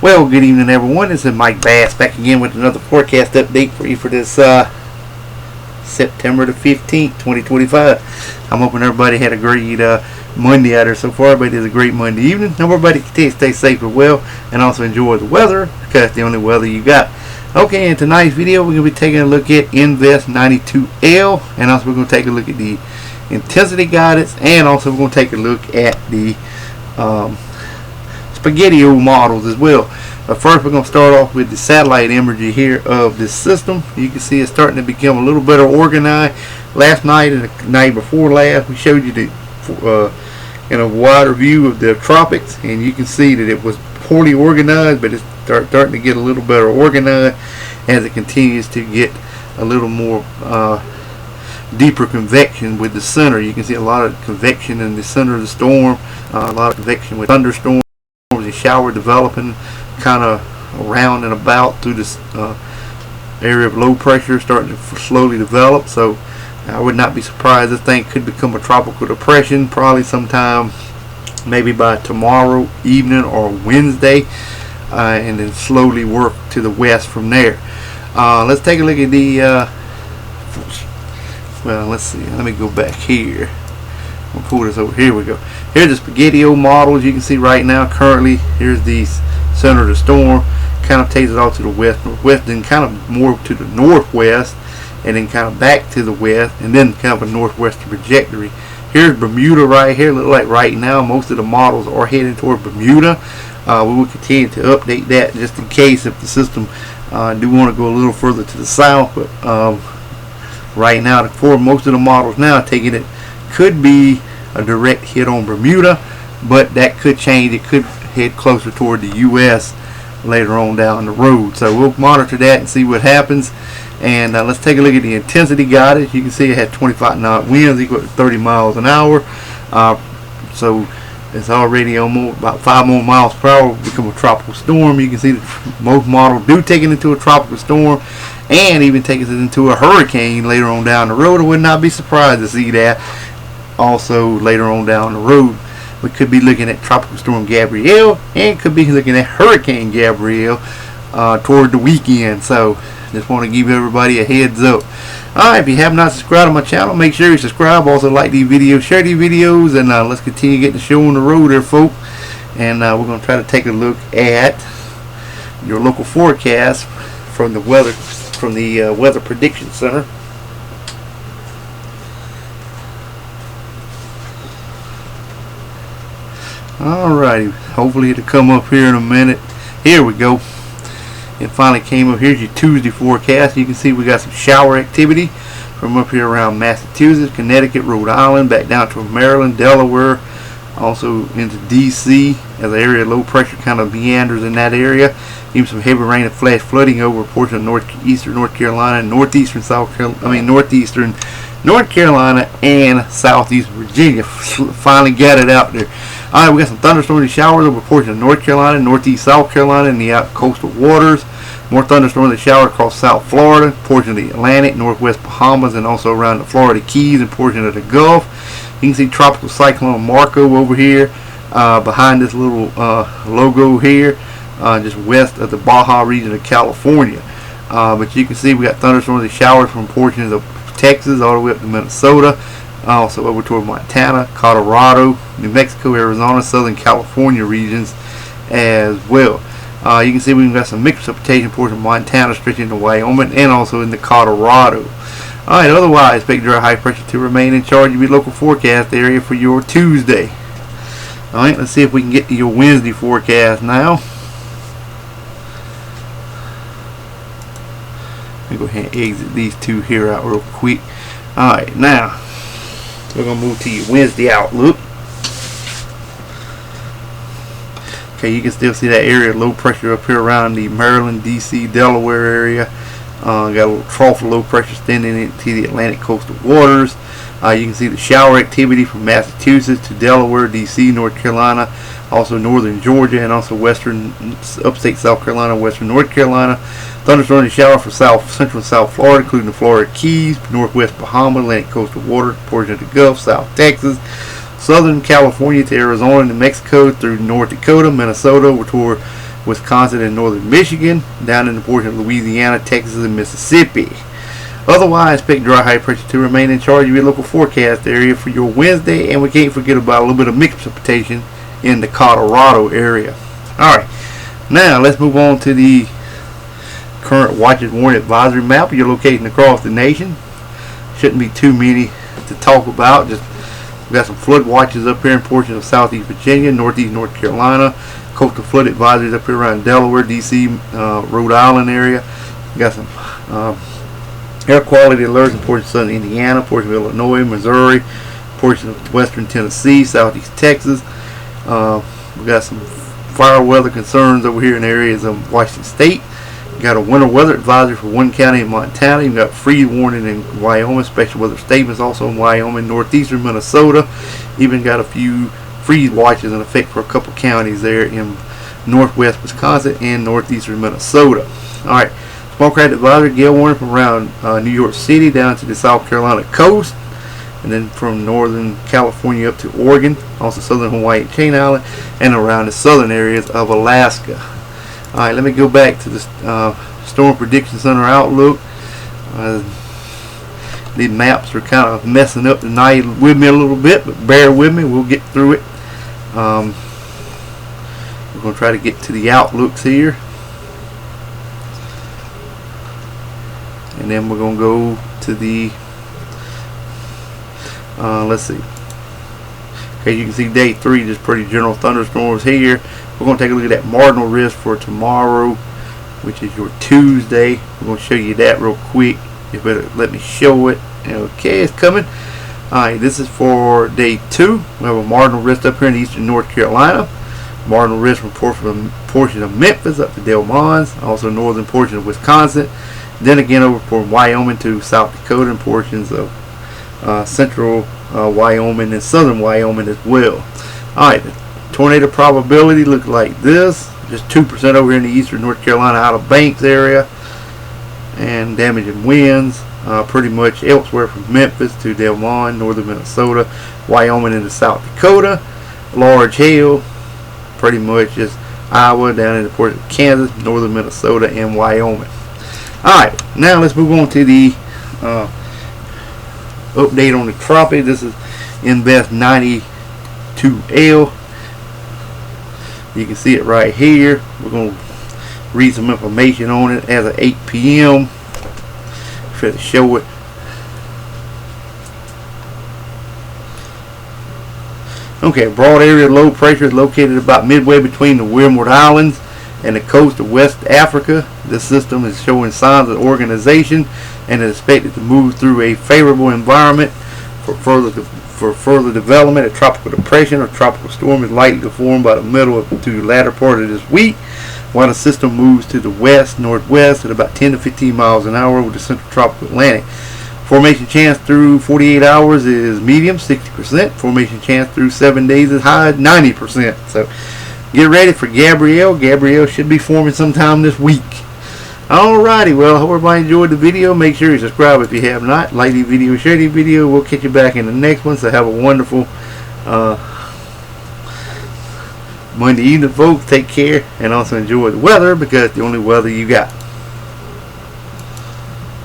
Well, good evening, everyone. This is Mike Bass back again with another forecast update for you for this September the 15th, 2025. I'm hoping everybody had a great Monday out there so far. Everybody has a great Monday evening. Hope everybody can stay safe and well and also enjoy the weather because it's the only weather you got. Okay, in tonight's video, we're going to be taking a look at Invest 92L, and also we're going to take a look at the intensity guidance, and also we're going to take a look at the spaghetti-o models as well. But first, we're going to start off with the satellite imagery here of this system. You can see it's starting to become a little better organized. Last night and the night before last, we showed you the in a wider view of the tropics, and you can see that it was poorly organized, but it's starting to get a little better organized as it continues to get a little more deeper convection with the center. You can see a lot of convection in the center of the storm, a lot of convection with thunderstorms, the shower developing kind of around and about through this area of low pressure starting to slowly develop. So I would not be surprised this thing could become a tropical depression probably sometime maybe by tomorrow evening or Wednesday, and then slowly work to the west from there. Let's take a look at the well, let's see, let me go back here. We'll pull this over. Here we go. Here's the spaghetti-o models. You can see right now currently here's the center of the storm, kind of takes it all to the west northwest, then kind of more to the northwest, and then kind of back to the west, and then kind of a northwestern trajectory. Here's Bermuda right here. Look like right now most of the models are heading toward Bermuda. We will continue to update that just in case if the system do want to go a little further to the south, but right now for most of the models now taking it could be a direct hit on Bermuda, but that could change. It could head closer toward the U.S. later on down the road. So we'll monitor that and see what happens. And let's take a look at the intensity guidance. You can see it had 25 knot winds equal to 30 miles an hour. So it's already almost about 5 more miles per hour become a tropical storm. You can see that most models do take it into a tropical storm and even take it into a hurricane later on down the road. I would not be surprised to see that also later on down the road. We could be looking at Tropical Storm Gabrielle and could be looking at Hurricane Gabrielle toward the weekend. So just want to give everybody a heads up. Alright, if you have not subscribed to my channel, make sure you subscribe. Also like these videos, share these videos, and let's continue getting the show on the road there, folks. And we're going to try to take a look at your local forecast from the Weather Prediction Center. Alrighty, hopefully it'll come up here in a minute. Here we go. It finally came up. Here's your Tuesday forecast. You can see we got some shower activity from up here around Massachusetts, Connecticut, Rhode Island, back down to Maryland, Delaware, also into DC as the area of low pressure kind of meanders in that area. Even some heavy rain and flash flooding over a portion of northeastern North Carolina, northeastern North Carolina and southeast Virginia. Finally got it out there. Alright, we got some thunderstorms and showers over a portion of North Carolina, northeast South Carolina, and the coastal waters. More thunderstorms and showers across South Florida, portion of the Atlantic, northwest Bahamas, and also around the Florida Keys and portion of the Gulf. You can see Tropical Cyclone Marco over here behind this little logo here, just west of the Baja region of California. But you can see we got thunderstorms and showers from portions of Texas all the way up to Minnesota, also over toward Montana, Colorado, New Mexico, Arizona, Southern California regions as well. You can see we've got some mixed precipitation portion of Montana stretching to Wyoming and also in the Colorado. Alright, otherwise expect dry high pressure to remain in charge of your local forecast area for your Tuesday. Alright, let's see if we can get to your Wednesday forecast now. Let me go ahead and exit these two here out real quick. Alright, now we're going to move to your Wednesday outlook. Okay, you can still see that area of low pressure up here around the Maryland, DC, Delaware area. Got a little trough of low pressure extending into the Atlantic coastal waters. You can see the shower activity from Massachusetts to Delaware, DC, North Carolina, also northern Georgia, and also western upstate South Carolina, western North Carolina. Thunderstorms and showers for central and South Florida, including the Florida Keys, northwest Bahamas, Atlantic coastal water, portion of the Gulf, South Texas, southern California to Arizona, New Mexico, through North Dakota, Minnesota, over toward Wisconsin, and northern Michigan, down in the portion of Louisiana, Texas, and Mississippi. Otherwise, expect dry high pressure to remain in charge of your local forecast area for your Wednesday, and we can't forget about a little bit of mixed precipitation in the Colorado area. Alright, now let's move on to the current watch and warning advisory map of your location across the nation. Shouldn't be too many to talk about. Just we got some flood watches up here in portions of southeast Virginia, northeast North Carolina, coastal flood advisories up here around Delaware, DC, Rhode Island area. We got some air quality alerts in portions of southern Indiana, portions of Illinois, Missouri, portions of western Tennessee, southeast Texas. We got some fire weather concerns over here in areas of Washington State. You got a winter weather advisory for one county in Montana. You got freeze warning in Wyoming, special weather statements also in Wyoming, northeastern Minnesota. Even got a few freeze watches in effect for a couple counties there in northwest Wisconsin and northeastern Minnesota. Alright, small craft advisory, gale warning from around New York City down to the South Carolina coast, and then from northern California up to Oregon, also southern Hawaii and Chain Island, and around the southern areas of Alaska. Alright, let me go back to the Storm Prediction Center Outlook. These maps are kind of messing up tonight with me a little bit, but bear with me, we'll get through it. We're going to try to get to the outlooks here. And then we're going to go to the, let's see. Okay, you can see day 3, just pretty general thunderstorms here. We're going to take a look at that marginal risk for tomorrow, which is your Tuesday. We're going to show you that real quick. You better let me show it. Okay, it's coming. Alright, this is for day 2. We have a marginal risk up here in eastern North Carolina. Marginal risk from portion of Memphis up to Des Moines. Also northern portion of Wisconsin. Then again over from Wyoming to South Dakota and portions of central Wyoming and southern Wyoming as well. Alright, tornado probability looks like this. Just 2% over here in the eastern North Carolina Outer Banks area. And damaging winds pretty much elsewhere from Memphis to Des Moines, northern Minnesota, Wyoming into South Dakota. Large hail pretty much just Iowa down in the portion of Kansas, northern Minnesota, and Wyoming. Alright, now let's move on to the update on the Tropics. This is Invest 92L. You can see it right here. We're going to read some information on it as of 8 p.m. Try to show it. Okay, broad area low pressure is located about midway between the Windward Islands and the coast of West Africa. This system is showing signs of organization and is expected to move through a favorable environment for further development. A tropical depression or tropical storm is likely to form by the middle to the latter part of this week, while the system moves to the west-northwest at about 10 to 15 miles an hour with the central tropical Atlantic. Formation chance through 48 hours is medium, 60%. Formation chance through 7 days is high, 90%. So get ready for Gabrielle. Gabrielle should be forming sometime this week. Alrighty, well, I hope everybody enjoyed the video. Make sure you subscribe if you have not. Like the video, share the video. We'll catch you back in the next one. So have a wonderful Monday evening, folks. Take care and also enjoy the weather, because it's the only weather you got.